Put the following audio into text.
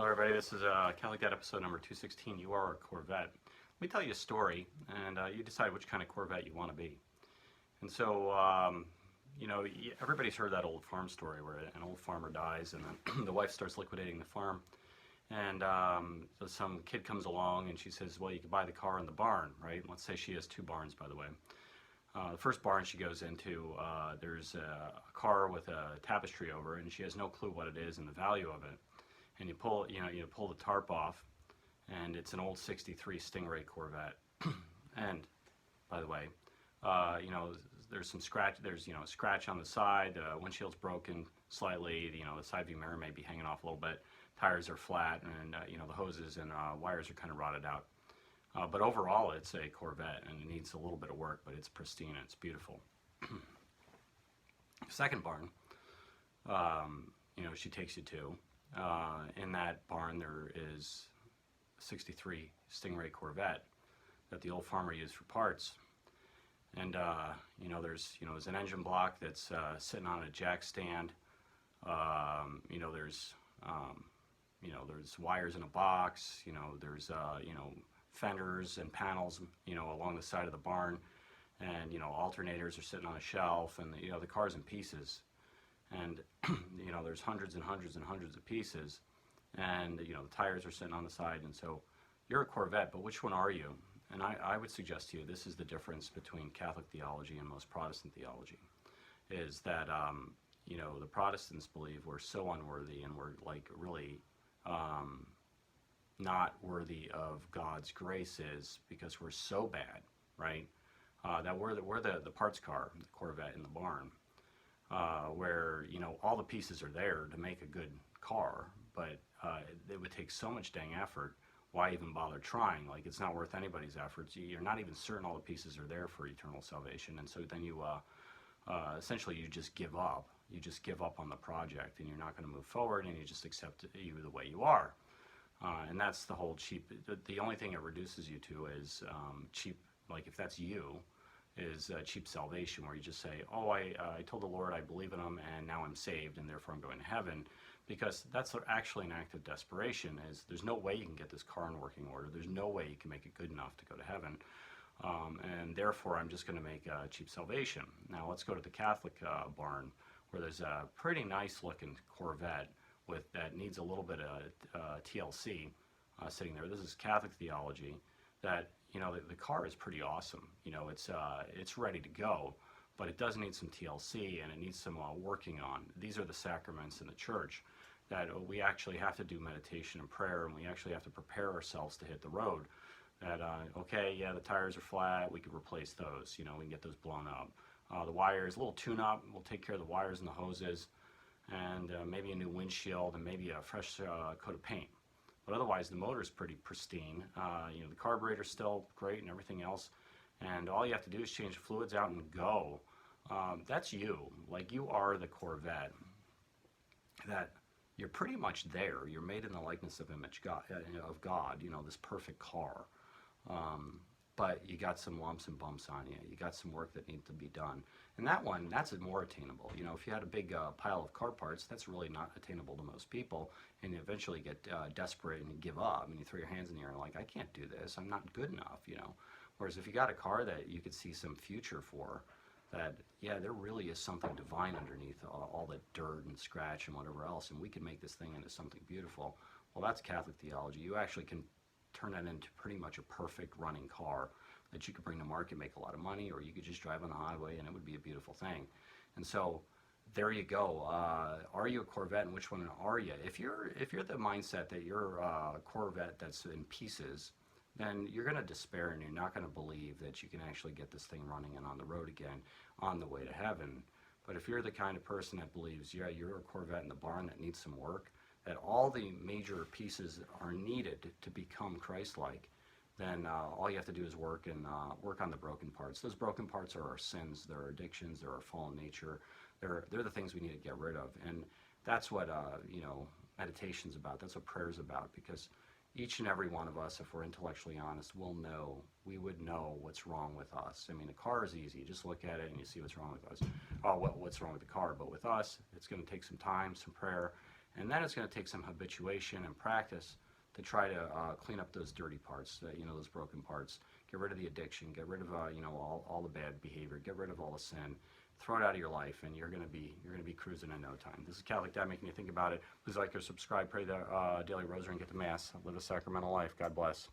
Hello everybody, this is Catholic Dad episode number 216, You Are a Corvette. Let me tell you a story, and you decide which kind of Corvette you want to be. And so, everybody's heard that old farm story where an old farmer dies and then the wife starts liquidating the farm. And so some kid comes along and she says, well, you can buy the car in the barn, right? Let's say she has two barns, by the way. The first barn she goes into, there's a car with a tapestry over it, and she has no clue what it is and the value of it. And you pull the tarp off, and it's an old '63 Stingray Corvette. And by the way, there's some scratch. There's a scratch on the side. Windshield's broken slightly. The side view mirror may be hanging off a little bit. Tires are flat, and the hoses and wires are kind of rotted out. But overall, it's a Corvette, and it needs a little bit of work, but it's pristine and it's beautiful. Second barn, she takes you to. In that barn, there is a '63 Stingray Corvette that the old farmer used for parts. And there's an engine block that's sitting on a jack stand. There's wires in a box. There's fenders and panels along the side of the barn, and alternators are sitting on a shelf, and the car's in pieces. And there's hundreds and hundreds and hundreds of pieces, and the tires are sitting on the side. And so you're a Corvette, but which one are you? And I would suggest to you, this is the difference between Catholic theology and most Protestant theology, is that the Protestants believe we're so unworthy, and we're like really not worthy of God's graces because we're so bad, right? That we're the parts car, the Corvette in the barn. Where all the pieces are there to make a good car, but it would take so much dang effort. Why even bother trying? Like, it's not worth anybody's efforts. You're not even certain all the pieces are there for eternal salvation, and so then you essentially you just give up. You just give up on the project, and you're not going to move forward, and you just accept you the way you are. And that's the whole cheap. The only thing it reduces you to is cheap. Like, if that's you, is cheap salvation, where you just say, oh, I told the Lord I believe in him, and now I'm saved, and therefore I'm going to heaven. Because that's actually an act of desperation. Is there's no way you can get this car in working order. There's no way you can make it good enough to go to heaven. And therefore I'm just going to make cheap salvation. Now let's go to the Catholic barn, where there's a pretty nice looking Corvette that needs a little bit of TLC sitting there. This is Catholic theology, that the car is pretty awesome. It's ready to go, but it does need some TLC, and it needs some working on. These are the sacraments in the church that we actually have to do meditation and prayer, and we actually have to prepare ourselves to hit the road. That okay, yeah, the tires are flat, we could replace those. We can get those blown up. The wires, a little tune-up, we'll take care of the wires and the hoses, and maybe a new windshield, and maybe a fresh coat of paint. But otherwise, the motor's pretty pristine. The carburetor's still great and everything else. And all you have to do is change the fluids out and go. That's you. Like, you are the Corvette. That you're pretty much there. You're made in the likeness of God, this perfect car. But you got some lumps and bumps on you. You got some work that needs to be done. And that's more attainable. If you had a big pile of car parts, that's really not attainable to most people. And you eventually get desperate and you give up, and you throw your hands in the air and like, I can't do this. I'm not good enough, Whereas if you got a car that you could see some future for, that, yeah, there really is something divine underneath all the dirt and scratch and whatever else, and we can make this thing into something beautiful. Well, that's Catholic theology. You actually can turn that into pretty much a perfect running car that you could bring to market, make a lot of money, or you could just drive on the highway and it would be a beautiful thing. And so there you go. Are you a Corvette, and which one are you? If you're the mindset that you're a Corvette that's in pieces, then you're going to despair, and you're not going to believe that you can actually get this thing running and on the road again on the way to heaven. But if you're the kind of person that believes, yeah, you're a Corvette in the barn that needs some work, that all the major pieces are needed to become Christ-like, then all you have to do is work on the broken parts. Those broken parts are our sins, they're our addictions, they're our fallen nature. They're the things we need to get rid of. And that's what meditation's about. That's what prayer's about, because each and every one of us, if we're intellectually honest, we would know what's wrong with us. I mean, a car is easy. You just look at it and you see what's wrong with us. Oh, well, what's wrong with the car? But with us, it's going to take some time, some prayer, And then it's going to take some habituation and practice to try to clean up those dirty parts, those broken parts. Get rid of the addiction, get rid of all the bad behavior, get rid of all the sin, throw it out of your life, and you're gonna be cruising in no time. This is Catholic Dad making you think about it. Please like or subscribe, pray the daily rosary, and get to Mass. Live a sacramental life. God bless.